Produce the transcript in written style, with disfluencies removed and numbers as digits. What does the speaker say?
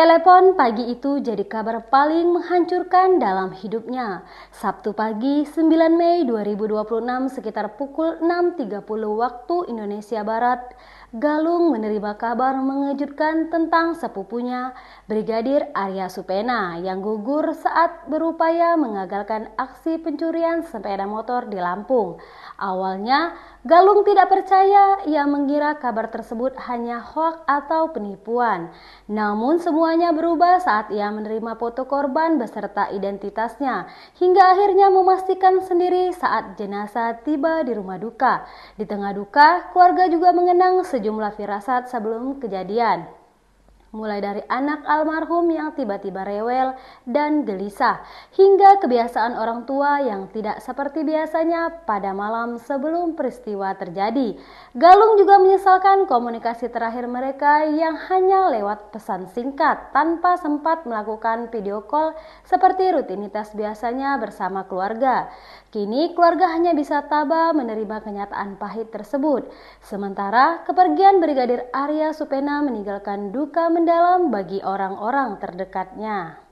Telepon pagi itu jadi kabar paling menghancurkan dalam hidupnya. Sabtu pagi 9 Mei 2026 sekitar pukul 6.30 waktu Indonesia Barat, Galung menerima kabar mengejutkan tentang sepupunya, Brigadir Arya Supena yang gugur saat berupaya mengagalkan aksi pencurian sepeda motor di Lampung. Awalnya, Galung tidak percaya, ia mengira kabar tersebut hanya hoaks atau penipuan. Namun semuanya berubah saat ia menerima foto korban beserta identitasnya, hingga akhirnya memastikan sendiri saat jenazah tiba di rumah duka. Di tengah duka, keluarga juga mengenang sejumlah firasat sebelum kejadian. Mulai dari anak almarhum yang tiba-tiba rewel dan gelisah, hingga kebiasaan orang tua yang tidak seperti biasanya pada malam sebelum peristiwa terjadi. Galung juga menyesalkan komunikasi terakhir mereka yang hanya lewat pesan singkat tanpa sempat melakukan video call seperti rutinitas biasanya bersama keluarga. Kini keluarga hanya bisa tabah menerima kenyataan pahit tersebut. Sementara kepergian Brigadir Arya Supena meninggalkan duka mendalam bagi orang-orang terdekatnya.